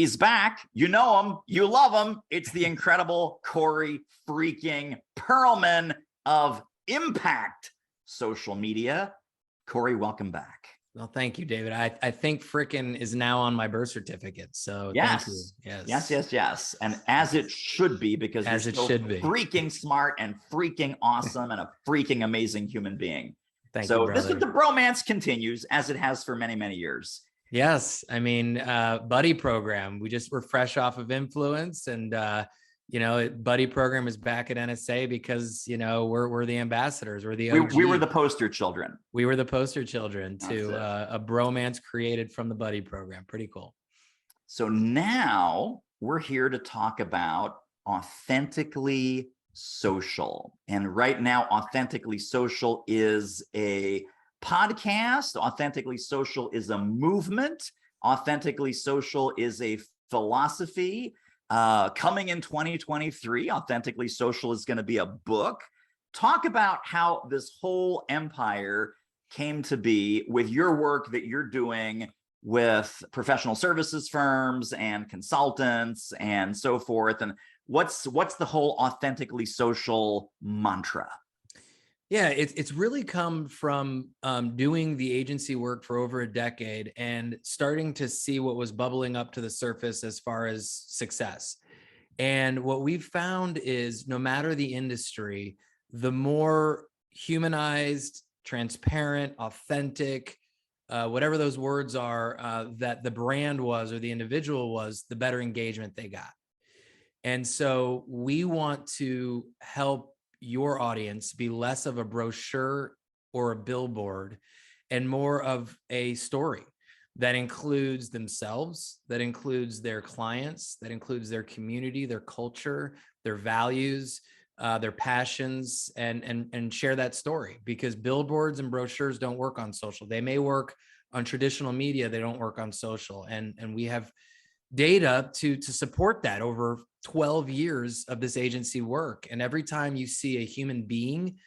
He's back. You know him. You love him. It's the incredible Corey freaking Perlman of Impact Social Media. Corey, welcome back. Well, thank you, David. I think frickin' is now on my birth certificate. So yes. Thank you. Yes. And as it should be, because as you're it so should be. freaking smart and freaking awesome and a freaking amazing human being. Thank you, brother. The bromance continues as it has for many, many years. Yes. I mean, buddy program. We're fresh off of Influence, and buddy program is back at NSA because, we're the ambassadors. We're the OG. We were the poster children. We were the poster children to a bromance created from the buddy program. Pretty cool. So now we're here to talk about Authentically Social. And right now, Authentically Social is a podcast. Authentically Social is a movement. Authentically Social is a philosophy. Coming in 2023, Authentically Social is going to be a book. Talk about how this whole empire came to be with your work that you're doing with professional services firms and consultants and so forth. And what's the whole Authentically Social mantra? Yeah, it's really come from doing the agency work for over a decade and starting to see what was bubbling up to the surface as far as success. And what we've found is no matter the industry, the more humanized, transparent, authentic, whatever those words are, that the brand was or the individual was, the better engagement they got. And so we want to help your audience be less of a brochure or a billboard and more of a story that includes themselves, that includes their clients, that includes their community, their culture, their values, their passions, and share that story, because billboards and brochures don't work on social. They may work on traditional media, they don't work on social. And we have data to support that over 12 years of this agency work. And every time you see a human being,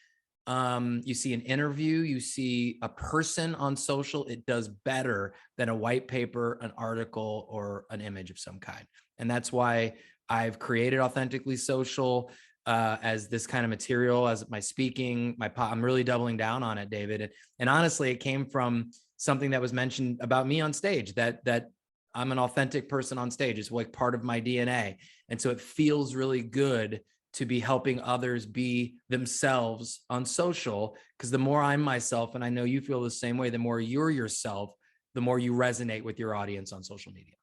you see an interview, you see a person on social, it does better than a white paper, an article, or an image of some kind. And that's why I've created Authentically Social as this kind of material, as my speaking, I'm really doubling down on it, David. And honestly, it came from something that was mentioned about me on stage, that I'm an authentic person on stage. It's like part of my DNA. And so it feels really good to be helping others be themselves on social, because the more I'm myself, and I know you feel the same way, the more you're yourself, the more you resonate with your audience on social media.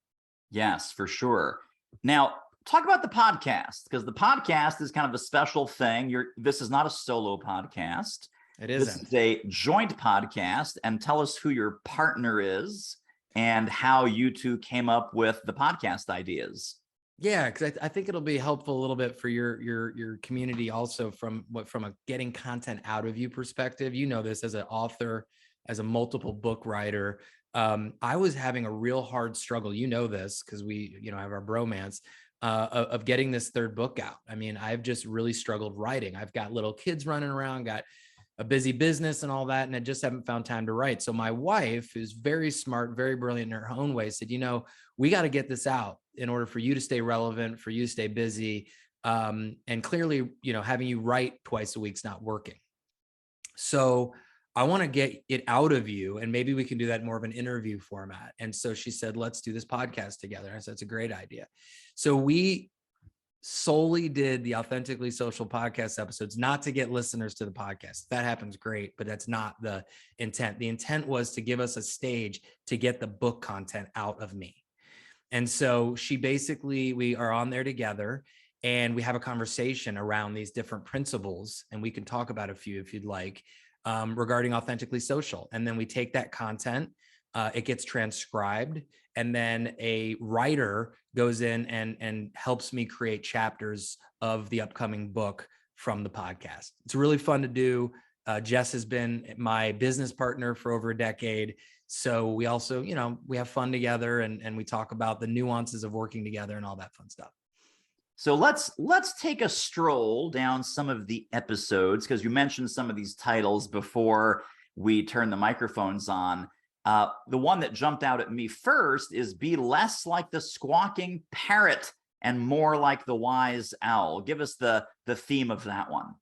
Yes, for sure. Now, talk about the podcast, because the podcast is kind of a special thing. This is not a solo podcast. It isn't. This is a joint podcast. And tell us who your partner is and how you two came up with the podcast ideas. Yeah, because I think it'll be helpful a little bit for your community also from a getting content out of you perspective. You know this as an author, as a multiple book writer. I was having a real hard struggle. You know this because we have our bromance of getting this third book out. I mean, I've just really struggled writing. I've got little kids running around, got a busy business and all that, and I just haven't found time to write. So my wife, who's very smart, very brilliant in her own way, said, we got to get this out in order for you to stay relevant, for you to stay busy. And clearly, having you write twice a week's not working. So I want to get it out of you, and maybe we can do that in more of an interview format. And so she said, let's do this podcast together. I said, it's a great idea. So we solely did the Authentically Social podcast episodes, not to get listeners to the podcast. That happens great, but that's not the intent. The intent was to give us a stage to get the book content out of me. And so we are on there together and we have a conversation around these different principles, and we can talk about a few if you'd like, regarding Authentically Social. And then we take that content, it gets transcribed, and then a writer goes in and helps me create chapters of the upcoming book from the podcast. It's really fun to do. Jess has been my business partner for over a decade. So we also, we have fun together, and we talk about the nuances of working together and all that fun stuff. So let's take a stroll down some of the episodes, because you mentioned some of these titles before we turn the microphones on. The one that jumped out at me first is be less like the squawking parrot and more like the wise owl. Give us the theme of that one.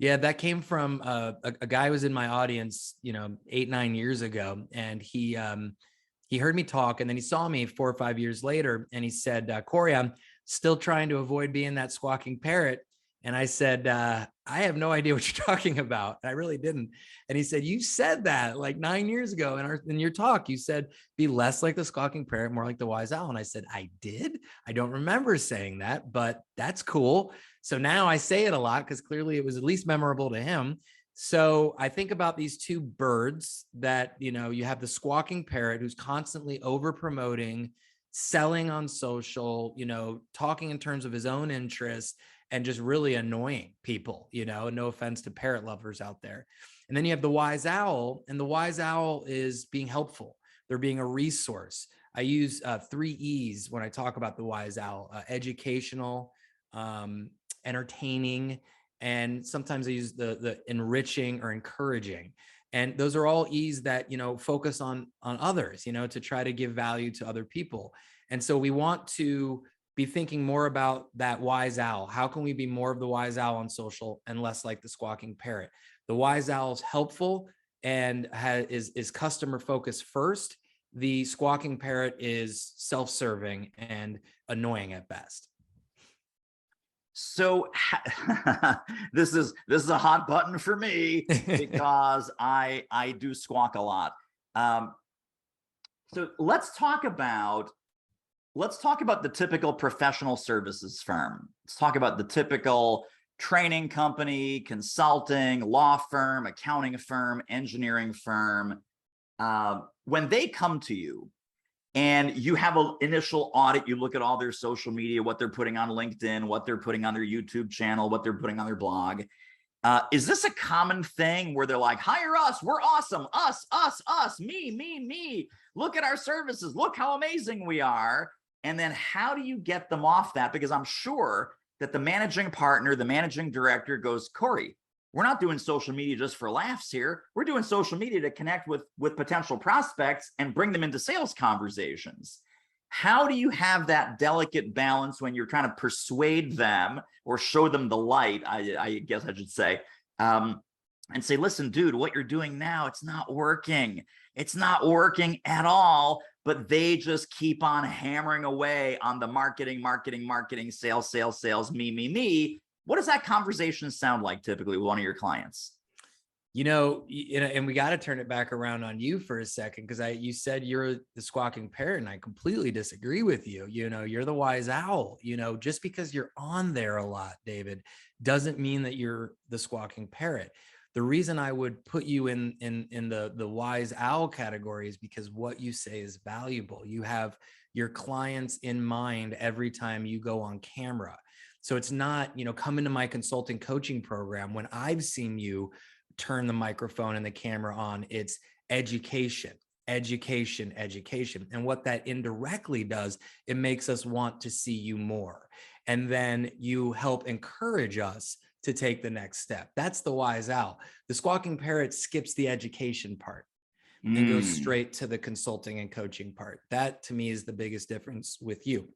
Yeah, that came from a guy who was in my audience, 8-9 years ago, and he heard me talk, and then he saw me 4 or 5 years later, and he said, "Corey, I'm still trying to avoid being that squawking parrot." And I said, "I have no idea what you're talking about." I really didn't. And he said, "You said that like 9 years ago in your talk. You said be less like the squawking parrot, more like the wise owl." And I said, "I did. I don't remember saying that, but that's cool." So now I say it a lot because clearly it was at least memorable to him. So I think about these two birds that, you have the squawking parrot who's constantly over promoting, selling on social, talking in terms of his own interests and just really annoying people, no offense to parrot lovers out there. And then you have the wise owl, and the wise owl is being helpful. They're being a resource. I use 3 E's when I talk about the wise owl: educational, entertaining, and sometimes I use the enriching or encouraging. And those are all E's that, focus on others, to try to give value to other people. And so we want to be thinking more about that wise owl. How can we be more of the wise owl on social and less like the squawking parrot? The wise owl is helpful and is customer focused first. The squawking parrot is self-serving and annoying at best. So this is a hot button for me because I do squawk a lot. So let's talk about the typical professional services firm. Let's talk about the typical training company, consulting, law firm, accounting firm, engineering firm. When they come to you and you have an initial audit, you look at all their social media, what they're putting on LinkedIn, what they're putting on their YouTube channel, what they're putting on their blog. Is this a common thing where they're like, hire us, we're awesome, us, me, look at our services, look how amazing we are? And then how do you get them off that? Because I'm sure that the managing partner, the managing director goes, Corey, we're not doing social media just for laughs here. We're doing social media to connect with potential prospects and bring them into sales conversations. How do you have that delicate balance when you're trying to persuade them or show them the light, I guess I should say, and say, listen, dude, what you're doing now, it's not working. It's not working at all, but they just keep on hammering away on the marketing, sales, me. What does that conversation sound like typically with one of your clients? And we got to turn it back around on you for a second, because you said you're the squawking parrot, and I completely disagree with you. You're the wise owl. Just because you're on there a lot, David, doesn't mean that you're the squawking parrot. The reason I would put you in the wise owl category is because what you say is valuable. You have your clients in mind every time you go on camera. So it's not, come into my consulting coaching program. When I've seen you turn the microphone and the camera on, it's education. And what that indirectly does, it makes us want to see you more. And then you help encourage us to take the next step. That's the wise owl. The squawking parrot skips the education part and goes straight to the consulting and coaching part. That to me is the biggest difference with you.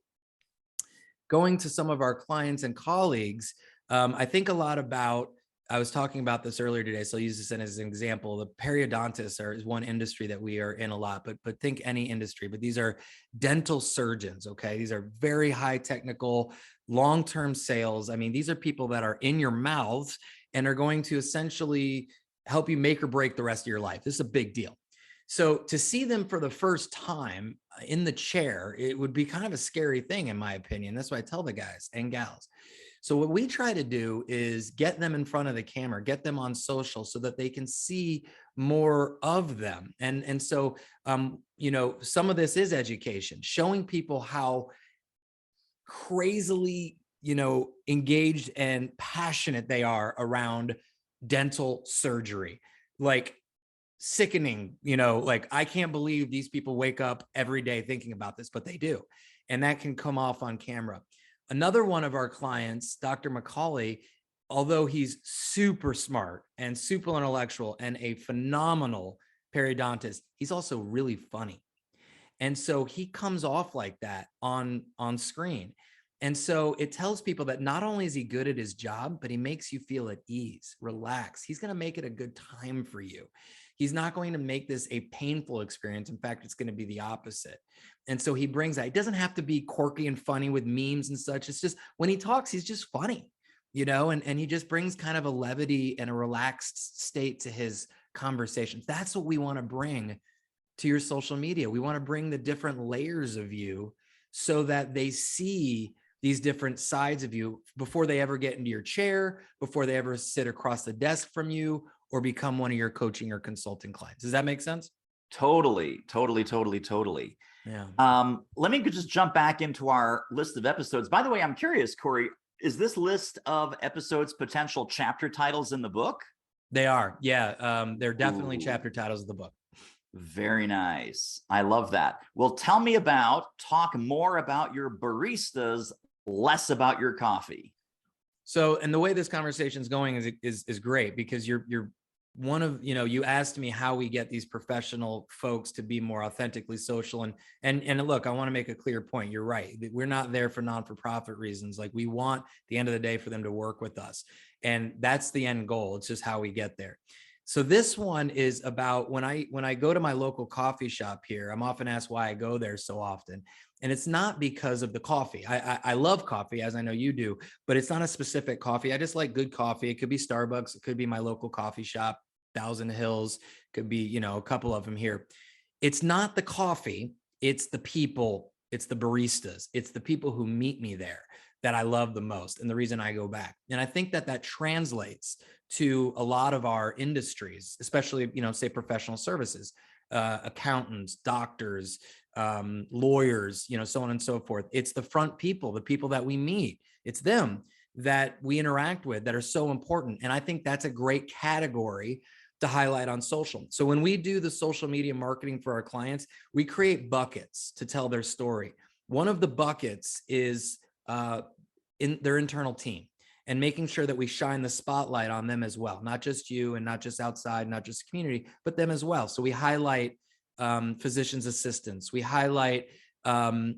Going to some of our clients and colleagues, I think a lot about, I was talking about this earlier today, so I'll use this as an example. The periodontists is one industry that we are in a lot, but think any industry, but these are dental surgeons, okay? These are very high technical, long-term sales. I mean, these are people that are in your mouths and are going to essentially help you make or break the rest of your life. This is a big deal. So to see them for the first time in the chair, it would be kind of a scary thing, in my opinion. That's why I tell the guys and gals. So what we try to do is get them in front of the camera, get them on social so that they can see more of them. And so, some of this is education, showing people how crazily, engaged and passionate they are around dental surgery. Like, sickening, like, I can't believe these people wake up every day thinking about this, but they do. And that can come off on camera. Another one of our clients, Dr. McCauley, although he's super smart and super intellectual and a phenomenal periodontist. He's also really funny. And so he comes off like that on screen. And so it tells people that not only is he good at his job, but he makes you feel at ease, relax. He's going to make it a good time for you. He's not going to make this a painful experience. In fact, it's going to be the opposite. And so he brings that. It doesn't have to be quirky and funny with memes and such. It's just when he talks, he's just funny, and he just brings kind of a levity and a relaxed state to his conversations. That's what we want to bring to your social media. We want to bring the different layers of you so that they see these different sides of you before they ever get into your chair, before they ever sit across the desk from you or become one of your coaching or consulting clients. Does that make sense? Totally. Yeah. Let me just jump back into our list of episodes. By the way, I'm curious, Corey, is this list of episodes potential chapter titles in the book? They are. Yeah. They're definitely Ooh. chapter titles of the book. Very nice. I love that. Well, talk more about your baristas, less about your coffee. So, and the way this conversation is going is great, because you're one of, you asked me how we get these professional folks to be more authentically social. And look, I want to make a clear point. You're right. We're not there for non-for-profit reasons. Like, we want at the end of the day for them to work with us. And that's the end goal. It's just how we get there. So this one is about when I go to my local coffee shop here, I'm often asked why I go there so often. And it's not because of the coffee. I love coffee, as I know you do, but it's not a specific coffee. I just like good coffee. It could be Starbucks. It could be my local coffee shop, Thousand Hills, could be, a couple of them here. It's not the coffee. It's the people. It's the baristas. It's the people who meet me there that I love the most, and the reason I go back. And I think that translates to a lot of our industries, especially, say professional services, accountants, doctors, lawyers, so on and so forth. It's the front people, the people that we meet. It's them that we interact with that are so important. And I think that's a great category to highlight on social. So when we do the social media marketing for our clients, we create buckets to tell their story. One of the buckets is in their internal team, and making sure that we shine the spotlight on them as well, not just you and not just outside, not just community, but them as well. So we highlight physicians' assistants, we highlight loan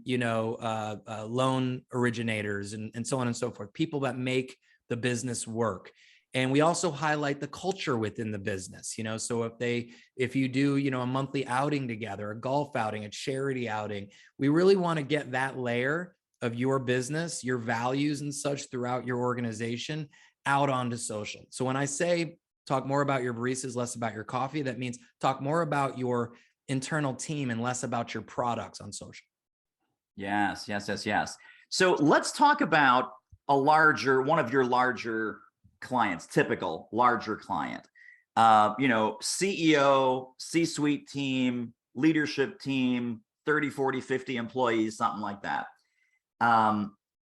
originators, and so on and so forth, people that make the business work. And we also highlight the culture within the business, so if you do, a monthly outing together, a golf outing, a charity outing, we really want to get that layer of your business, your values and such throughout your organization out onto social. So when I say talk more about your baristas, less about your coffee, that means talk more about your internal team and less about your products on social. Yes. So let's talk about one of your larger clients, typical larger client, CEO, C-suite team, leadership team, 30, 40, 50 employees, something like that.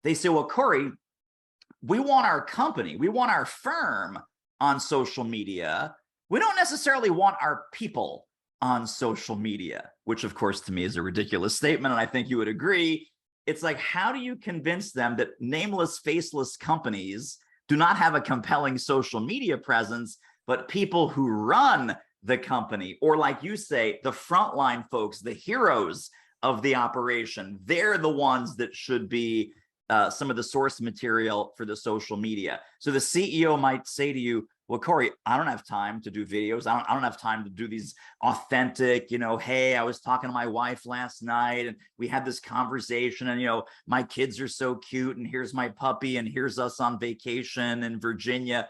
They say, well, Corey, we want our company, we want our firm on social media. We don't necessarily want our people on social media, which of course to me is a ridiculous statement. And I think you would agree. It's like, how do you convince them that nameless, faceless companies do not have a compelling social media presence, but people who run the company, or like you say, the frontline folks, the heroes of the operation, they're the ones that should be some of the source material for the social media. So the CEO might say to you, well, Corey, I don't have time to do videos. I don't have time to do these authentic, hey, I was talking to my wife last night and we had this conversation and, my kids are so cute and here's my puppy and here's us on vacation in Virginia.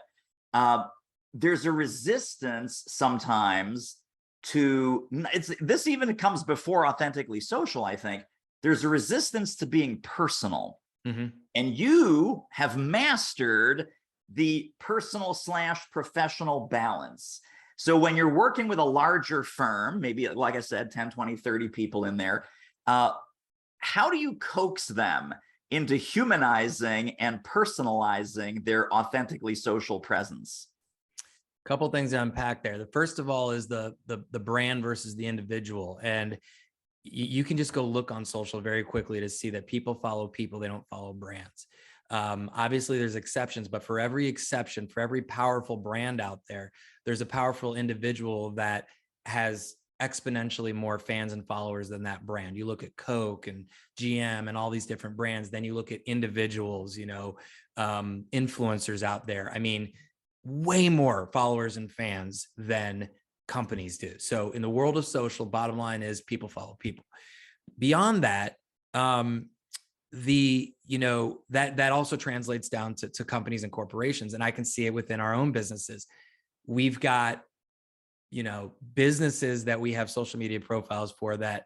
There's a resistance sometimes this even comes before Authentically Social, I think. There's a resistance to being personal. Mm-hmm. And you have mastered the personal / professional balance. So when you're working with a larger firm, maybe like I said, 10, 20, 30 people in there, how do you coax them into humanizing and personalizing their Authentically Social presence? Couple things to unpack there. The first of all is the brand versus the individual. And you can just go look on social very quickly to see that people follow people, they don't follow brands. Obviously there's exceptions, but for every exception, for every powerful brand out there, there's a powerful individual that has exponentially more fans and followers than that brand. You look at Coke and GM and all these different brands, then you look at individuals, influencers out there. I mean, way more followers and fans than companies do. So in the world of social, bottom line is people follow people. Beyond that, that also translates down to companies and corporations. And I can see it within our own businesses. We've got, businesses that we have social media profiles for that,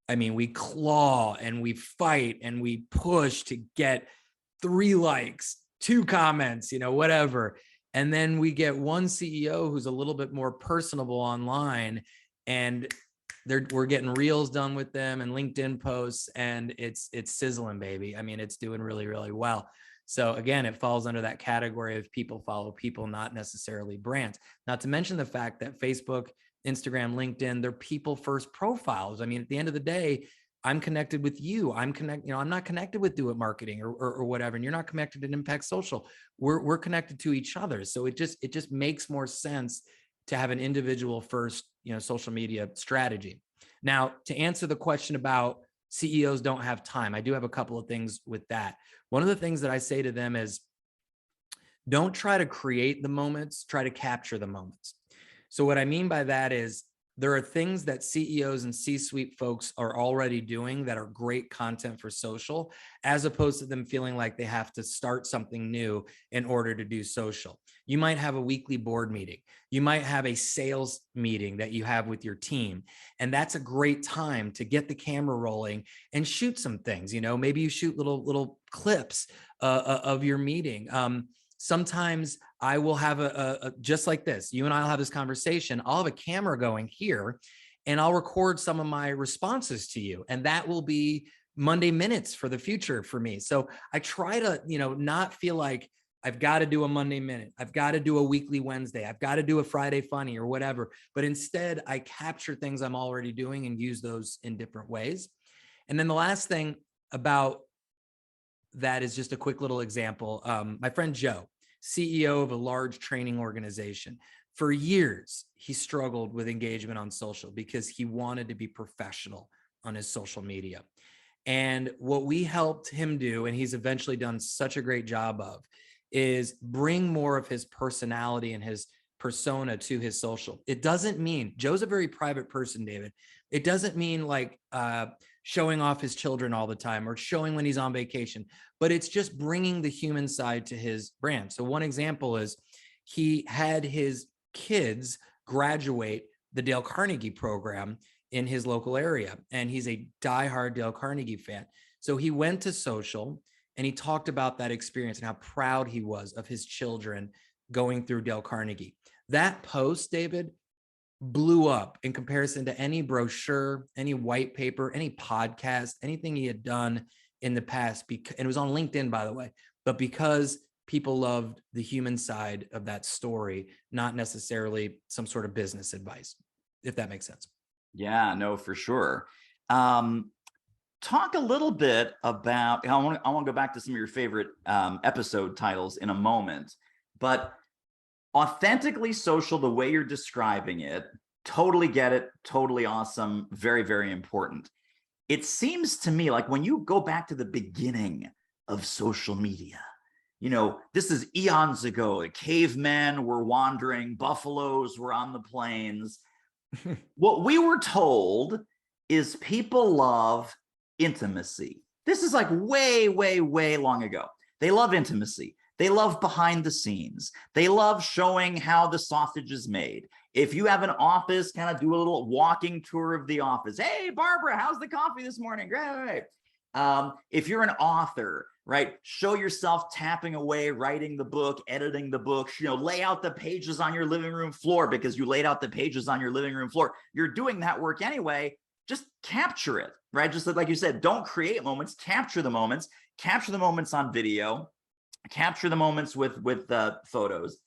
I mean, we claw and we fight and we push to get 3 likes, 2 comments, whatever. And then we get one CEO who's a little bit more personable online, and we're getting reels done with them and LinkedIn posts, and it's sizzling, baby. I mean, it's doing really, really well. So again, it falls under that category of people follow people, not necessarily brands. Not to mention the fact that Facebook, Instagram, LinkedIn, they're people first profiles. I mean, at the end of the day, I'm connected with you. I'm not connected with Do It Marketing or whatever, and you're not connected to Impact Social. We're connected to each other. So it just makes more sense to have an individual first, social media strategy. Now, to answer the question about CEOs don't have time, I do have a couple of things with that. One of the things that I say to them is, don't try to create the moments, try to capture the moments. So what I mean by that is, there are things that CEOs and C-suite folks are already doing that are great content for social, as opposed to them feeling like they have to start something new in order to do social. You might have a weekly board meeting. You might have a sales meeting that you have with your team. And that's a great time to get the camera rolling and shoot some things. Maybe you shoot little clips of your meeting. Sometimes I will have a just like this. You and I'll have this conversation. I'll have a camera going here, and I'll record some of my responses to you. And that will be Monday minutes for the future for me. So I try to, not feel like I've got to do a Monday minute. I've got to do a weekly Wednesday. I've got to do a Friday funny or whatever. But instead, I capture things I'm already doing and use those in different ways. And then the last thing about that is just a quick little example. My friend Joe, CEO of a large training organization. For years, he struggled with engagement on social because he wanted to be professional on his social media. And what we helped him do, and he's eventually done such a great job of, is bring more of his personality and his persona to his social. It doesn't mean, Joe's a very private person, David. It doesn't mean like showing off his children all the time or showing when he's on vacation, but it's just bringing the human side to his brand. So one example is he had his kids graduate the Dale Carnegie program in his local area, and he's a diehard Dale Carnegie fan. So he went to social and he talked about that experience and how proud he was of his children going through Dale Carnegie. That post, David, blew up in comparison to any brochure, any white paper, any podcast, anything he had done in the past. And it was on LinkedIn, by the way, but because people loved the human side of that story, not necessarily some sort of business advice, if that makes sense. Yeah, no, for sure. Talk a little bit about, I want to go back to some of your favorite episode titles in a moment, but Authentically Social, the way you're describing it, totally get it, totally awesome, very, very important. It seems to me like when you go back to the beginning of social media, this is eons ago, cavemen were wandering, buffaloes were on the plains. What we were told is people love intimacy. This is like way, way, way long ago. They love intimacy. They love behind the scenes. They love showing how the sausage is made. If you have an office, kind of do a little walking tour of the office. Hey, Barbara, how's the coffee this morning? Great. If you're an author, right, show yourself tapping away, writing the book, editing the book, lay out the pages on your living room floor because you laid out the pages on your living room floor. You're doing that work anyway. Just capture it, right? Just like you said, don't create moments, capture the moments on video, capture the moments with photos.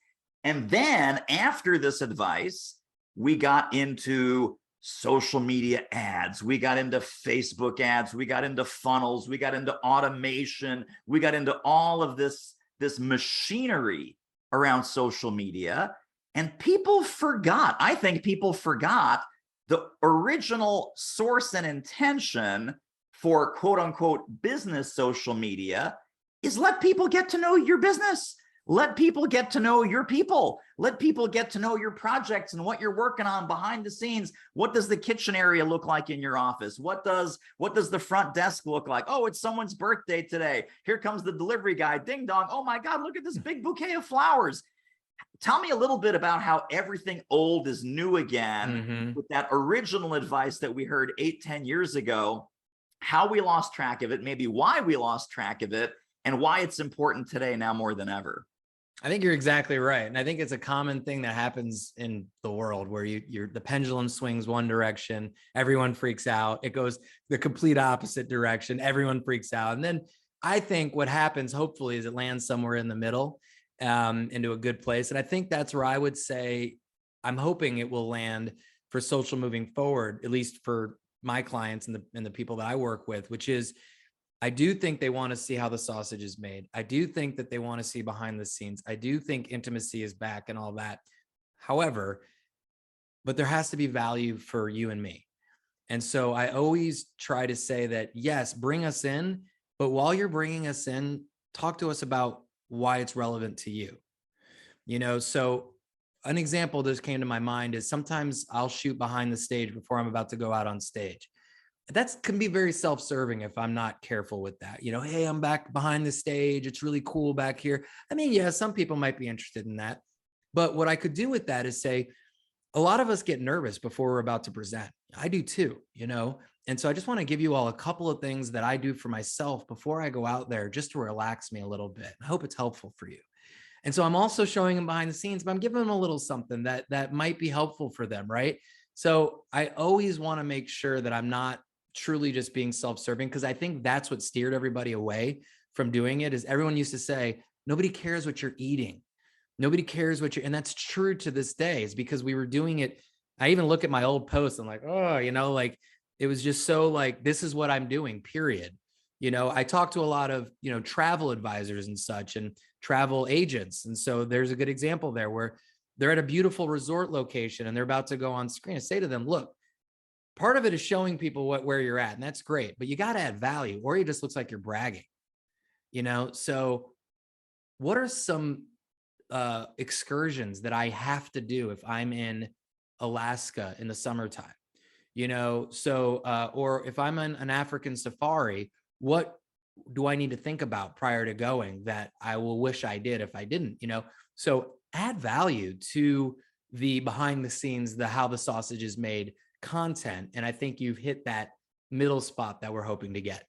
And then after this advice, we got into social media ads. We got into Facebook ads. We got into funnels. We got into automation. We got into all of this machinery around social media. And people forgot. I think people forgot the original source and intention for quote unquote business social media is let people get to know your business. Let people get to know your people. Let people get to know your projects and what you're working on behind the scenes. What does the kitchen area look like in your office? What does the front desk look like? Oh, it's someone's birthday today. Here comes the delivery guy. Ding dong. Oh my God, look at this big bouquet of flowers. Tell me a little bit about how everything old is new again with that original advice that we heard 8-10 years ago, how we lost track of it, maybe why we lost track of it, and why it's important today now more than ever. I think you're exactly right. And I think it's a common thing that happens in the world where the pendulum swings one direction, everyone freaks out. It goes the complete opposite direction, everyone freaks out. And then I think what happens, hopefully, is it lands somewhere in the middle, into a good place. And I think that's where I would say, I'm hoping it will land for social moving forward, at least for my clients and the people that I work with, which is, I do think they want to see how the sausage is made. I do think that they want to see behind the scenes. I do think intimacy is back and all that. However, but there has to be value for you and me. And so I always try to say that, yes, bring us in, but while you're bringing us in, talk to us about why it's relevant to you. So an example that came to my mind is sometimes I'll shoot behind the stage before I'm about to go out on stage. That can be very self-serving if I'm not careful with that. Hey, I'm back behind the stage. It's really cool back here. I mean, yeah, some people might be interested in that. But what I could do with that is say, a lot of us get nervous before we're about to present. I do too, And so I just want to give you all a couple of things that I do for myself before I go out there, just to relax me a little bit. I hope it's helpful for you. And so I'm also showing them behind the scenes, but I'm giving them a little something that might be helpful for them, right? So I always want to make sure that I'm not truly just being self-serving, because I think that's what steered everybody away from doing it. Is everyone used to say, nobody cares what you're eating. Nobody cares what you're, and that's true to this day, is because we were doing it. I even look at my old posts. I'm like, oh, like it was just so like, this is what I'm doing, period. I talk to a lot of, travel advisors and such and travel agents. And so there's a good example there where they're at a beautiful resort location and they're about to go on screen. I say to them, look, part of it is showing people where you're at, and that's great, but you got to add value, or it just looks like you're bragging, So what are some excursions that I have to do if I'm in Alaska in the summertime, or if I'm on an African safari, what do I need to think about prior to going that I will wish I did if I didn't, So add value to the behind the scenes, how the sausage is made content. And I think you've hit that middle spot that we're hoping to get.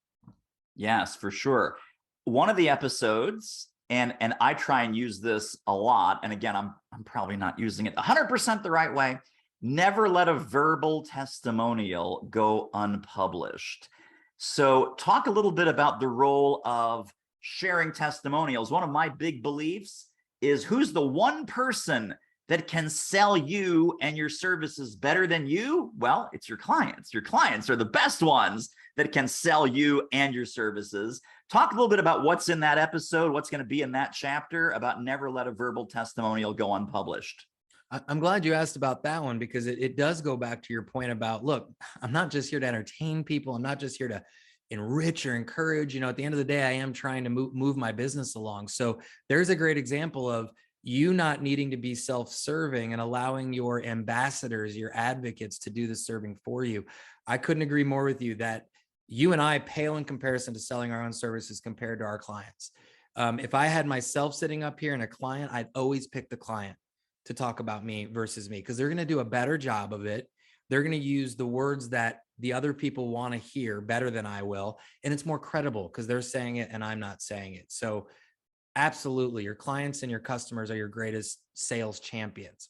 Yes, for sure. One of the episodes, and I try and use this a lot, and again, I'm probably not using it 100% the right way. Never let a verbal testimonial go unpublished. So talk a little bit about the role of sharing testimonials. One of my big beliefs is, who's the one person that can sell you and your services better than you? Well, it's your clients. Your clients are the best ones that can sell you and your services. Talk a little bit about what's in that episode, what's going to be in that chapter about never let a verbal testimonial go unpublished. I'm glad you asked about that one, because it does go back to your point about, look, I'm not just here to entertain people. I'm not just here to enrich or encourage. At the end of the day, I am trying to move my business along. So there's a great example of you not needing to be self-serving and allowing your ambassadors, your advocates, to do the serving for you. I couldn't agree more with you that you and I pale in comparison to selling our own services compared to our clients. If I had myself sitting up here and a client, I'd always pick the client to talk about me versus me, because they're going to do a better job of it. They're going to use the words that the other people want to hear better than I will. And it's more credible because they're saying it and I'm not saying it. So absolutely, your clients and your customers are your greatest sales champions.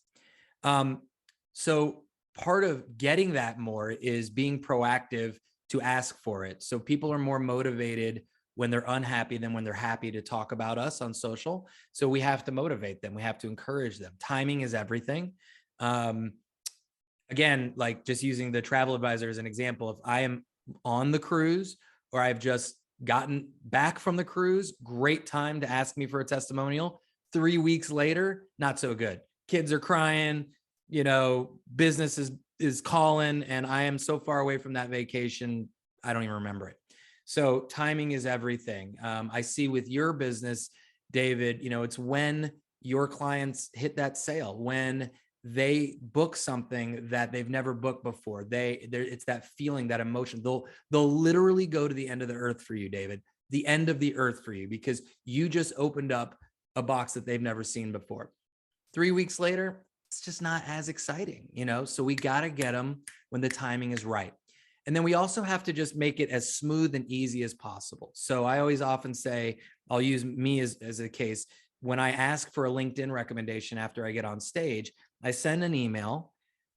So part of getting that more is being proactive to ask for it. So people are more motivated when they're unhappy than when they're happy to talk about us on social. So we have to motivate them. We have to encourage them. Timing is everything. Again, like just using the travel advisor as an example, if I am on the cruise or I've just gotten back from the cruise, great time to ask me for a testimonial. 3 weeks later, not so good. Kids are crying, business is is calling and I am so far away from that vacation, I don't even remember it. So timing is everything. I see with your business, David, it's when your clients hit that sale, when they book something that they've never booked before. It's that feeling, that emotion. They'll literally go to the end of the earth for you, David, the end of the earth for you, because you just opened up a box that they've never seen before. 3 weeks later, it's just not as exciting, So we got to get them when the timing is right. And then we also have to just make it as smooth and easy as possible. So I always often say, I'll use me as a case. When I ask for a LinkedIn recommendation after I get on stage, I send an email.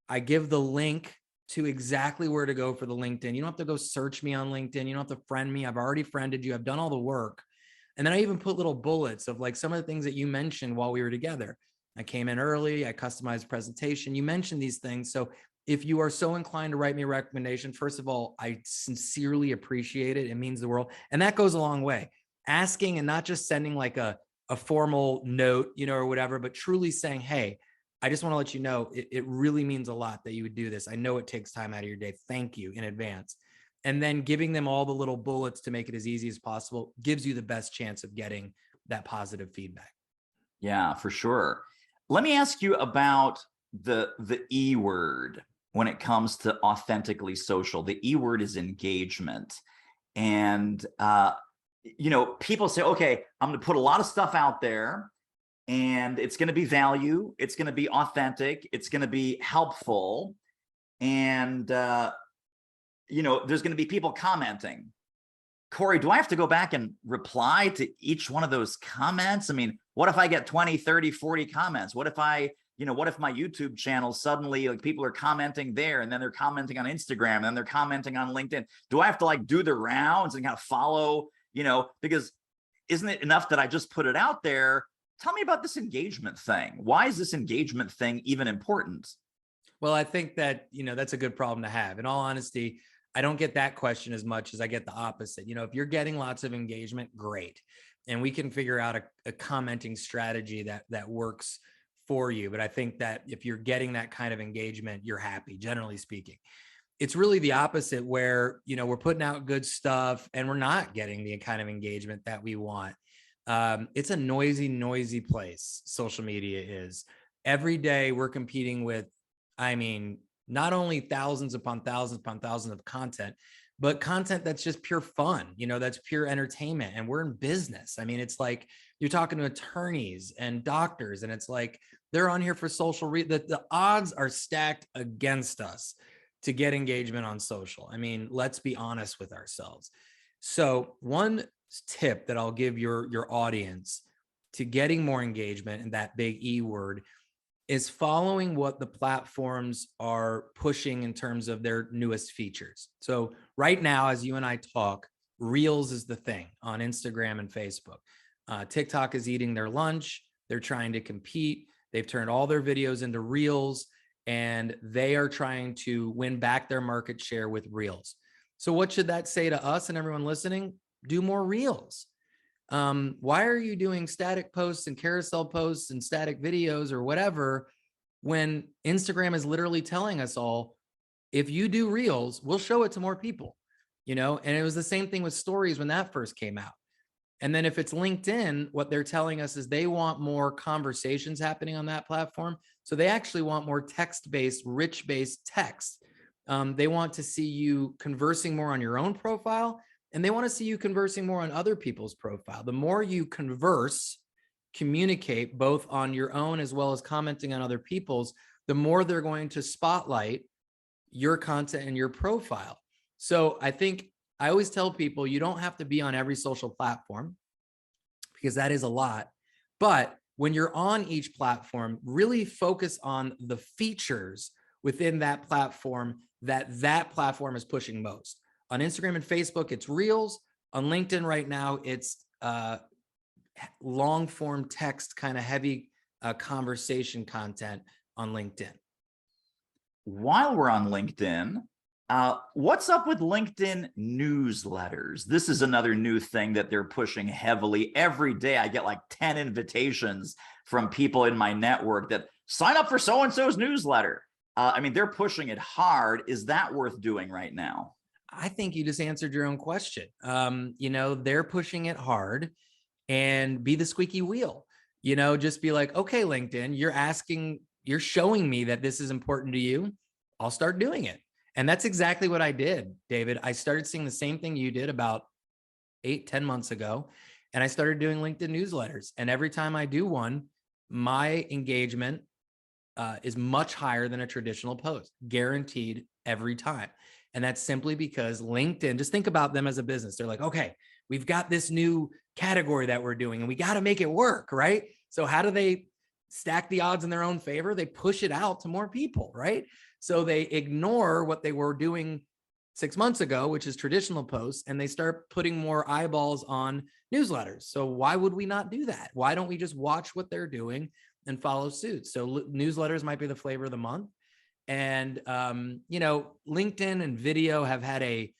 I give the link to exactly where to go for the LinkedIn. You don't have to go search me on LinkedIn. You don't have to friend me. I've already friended you. I've done all the work. And then I even put little bullets of like some of the things that you mentioned while we were together. I came in early. I customized presentation. You mentioned these things. So if you are so inclined to write me a recommendation, first of all, I sincerely appreciate it. It means the world. And that goes a long way. Asking and not just sending like a formal note, or whatever, but truly saying, hey, I just want to let you know, it really means a lot that you would do this. I know it takes time out of your day. Thank you in advance. And then giving them all the little bullets to make it as easy as possible gives you the best chance of getting that positive feedback. Yeah, for sure. Let me ask you about the E word when it comes to authentically social. The E word is engagement. And, people say, okay, I'm going to put a lot of stuff out there and it's going to be value. It's going to be authentic. It's going to be helpful. And, there's going to be people commenting. Corey, do I have to go back and reply to each one of those comments? I mean, what if I get 20, 30, 40 comments? What if what if my YouTube channel suddenly, like, people are commenting there and then they're commenting on Instagram and then they're commenting on LinkedIn? Do I have to like do the rounds and kind of follow, because isn't it enough that I just put it out there? Tell me about this engagement thing. Why is this engagement thing even important? Well, I think that, that's a good problem to have. In all honesty, I don't get that question as much as I get the opposite. If you're getting lots of engagement, great. And we can figure out a commenting strategy that works for you. But I think that if you're getting that kind of engagement, you're happy, generally speaking. It's really the opposite where, we're putting out good stuff and we're not getting the kind of engagement that we want. It's a noisy place. Social media is. Every day we're competing with, not only thousands upon thousands of content, but content that's just pure fun, that's pure entertainment. And we're in business. It's like you're talking to attorneys and doctors, and it's like they're on here for social. The odds are stacked against us to get engagement on social. Let's be honest with ourselves. So one tip that I'll give your audience to getting more engagement, and that big E word, is following what the platforms are pushing in terms of their newest features. So right now, as you and I talk, Reels is the thing on Instagram and Facebook. TikTok is eating their lunch. They're trying to compete. They've turned all their videos into Reels, and they are trying to win back their market share with Reels. So what should that say to us and everyone listening? Do more Reels. Why are you doing static posts and carousel posts and static videos or whatever when Instagram is literally telling us all, if you do Reels, we'll show it to more people, and it was the same thing with stories when that first came out. And then if it's LinkedIn, what they're telling us is they want more conversations happening on that platform. So they actually want more text-based, rich-based text. They want to see you conversing more on your own profile, and they want to see you conversing more on other people's profile. The more you communicate both on your own as well as commenting on other people's, the more they're going to spotlight your content and your profile. So I think I always tell people you don't have to be on every social platform, because that is a lot. But when you're on each platform, really focus on the features within that platform that platform is pushing most. On Instagram and Facebook, it's Reels. On LinkedIn right now, it's long form text, kind of heavy conversation content on LinkedIn. While we're on LinkedIn, what's up with LinkedIn newsletters? This is another new thing that they're pushing heavily. Every day I get like 10 invitations from people in my network that sign up for so-and-so's newsletter. I mean, they're pushing it hard. Is that worth doing right now? I think you just answered your own question. They're pushing it hard, and be the squeaky wheel. Just be like, okay, LinkedIn, you're showing me that this is important to you. I'll start doing it. And that's exactly what I did, David. I started seeing the same thing you did about 8-10 months ago. And I started doing LinkedIn newsletters. And every time I do one, my engagement is much higher than a traditional post, guaranteed every time. And that's simply because LinkedIn, just think about them as a business. They're like, okay, we've got this new category that we're doing and we got to make it work, right? So how do they stack the odds in their own favor? They push it out to more people, right? So they ignore what they were doing 6 months ago, which is traditional posts, and they start putting more eyeballs on newsletters. So why would we not do that? Why don't we just watch what they're doing and follow suit? So newsletters might be the flavor of the month. And, LinkedIn and video have had a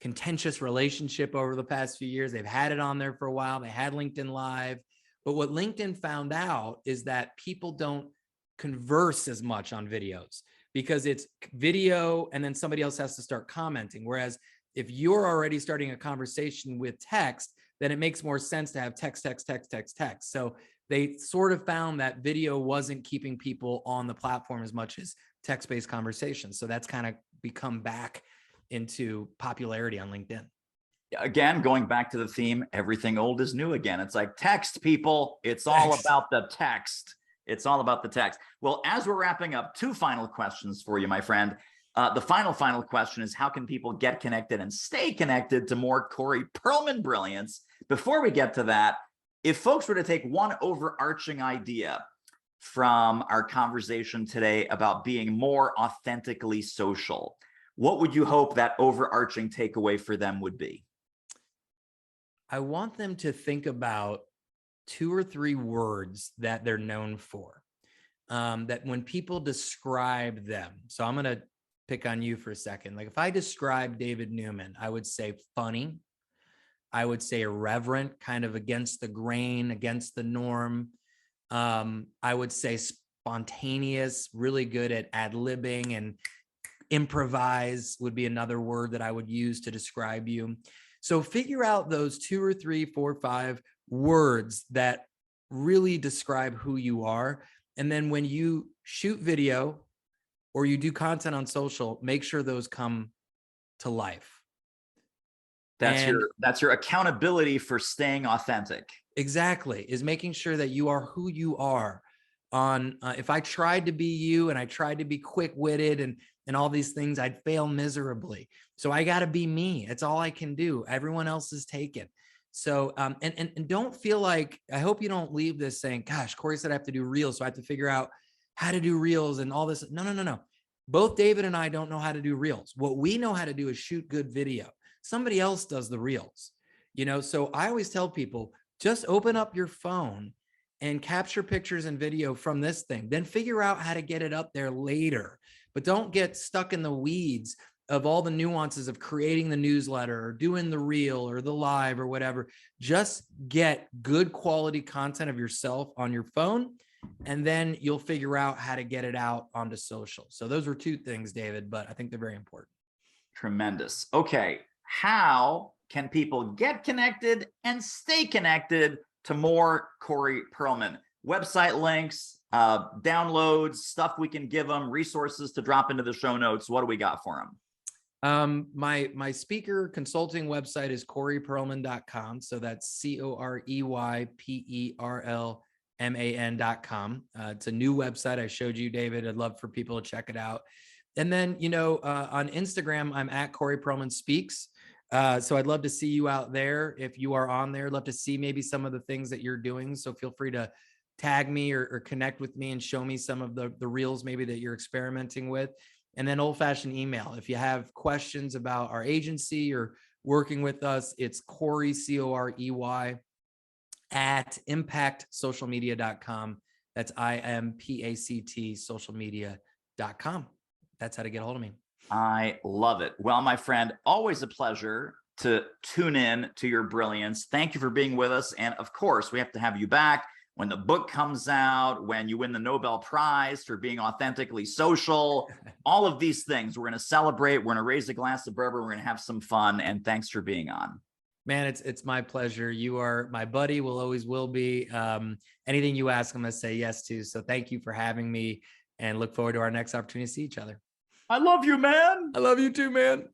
contentious relationship over the past few years. They've had it on there for a while. They had LinkedIn Live. But what LinkedIn found out is that people don't converse as much on videos because it's video and then somebody else has to start commenting. Whereas if you're already starting a conversation with text, then it makes more sense to have text. So they sort of found that video wasn't keeping people on the platform as much as text-based conversations. So that's kind of become back into popularity on LinkedIn. Again, going back to the theme, everything old is new again. It's like text, people. It's all about the text. It's all about the text. Well, as we're wrapping up, 2 final questions for you, my friend. The final question is, how can people get connected and stay connected to more Corey Perlman brilliance? Before we get to that, if folks were to take one overarching idea from our conversation today about being more authentically social, what would you hope that overarching takeaway for them would be? I want them to think about 2 or 3 words that they're known for, that when people describe them. So I'm going to pick on you for a second. Like if I describe David Newman, I would say funny. I would say irreverent, kind of against the grain, against the norm. I would say spontaneous, really good at ad-libbing, and improvise would be another word that I would use to describe you. So figure out those 2 or 3, 4, 5 words that really describe who you are. And then when you shoot video or you do content on social, make sure those come to life. That's your accountability for staying authentic. Exactly, is making sure that you are who you are. On if I tried to be you and I tried to be quick-witted and all these things, I'd fail miserably. So I got to be me. It's all I can do. Everyone else is taken. So and don't feel like, I hope you don't leave this saying, gosh, Corey said I have to do reels, so I have to figure out how to do reels and all this. No. Both David and I don't know how to do reels. What we know how to do is shoot good video. Somebody else does the reels. So I always tell people, just open up your phone and capture pictures and video from this thing, then figure out how to get it up there later. But don't get stuck in the weeds of all the nuances of creating the newsletter or doing the reel or the live or whatever. Just get good quality content of yourself on your phone, and then you'll figure out how to get it out onto social. So those were 2 things, David, but I think they're very important. Tremendous. Okay. How can people get connected and stay connected to more Corey Perlman? Website links, downloads, stuff we can give them, resources to drop into the show notes. What do we got for them? My speaker consulting website is coreyperlman.com. So that's CoreyPerlman.com. It's a new website I showed you, David. I'd love for people to check it out. And then, on Instagram, I'm at Corey Perlman Speaks. So I'd love to see you out there. If you are on there, I'd love to see maybe some of the things that you're doing. So feel free to tag me or connect with me and show me some of the reels maybe that you're experimenting with. And then old-fashioned email. If you have questions about our agency or working with us, it's Corey, Corey, at impactsocialmedia.com. That's IMPACT socialmedia.com. That's how to get a hold of me. I love it. Well, my friend, always a pleasure to tune in to your brilliance. Thank you for being with us. And of course, we have to have you back. when the book comes out, when you win the Nobel Prize for being authentically social, all of these things. We're going to celebrate. We're going to raise a glass of bourbon. We're going to have some fun. And thanks for being on. Man, it's my pleasure. You are my buddy, will be. Anything you ask, I'm going to say yes to. So thank you for having me, and look forward to our next opportunity to see each other. I love you, man. I love you too, man.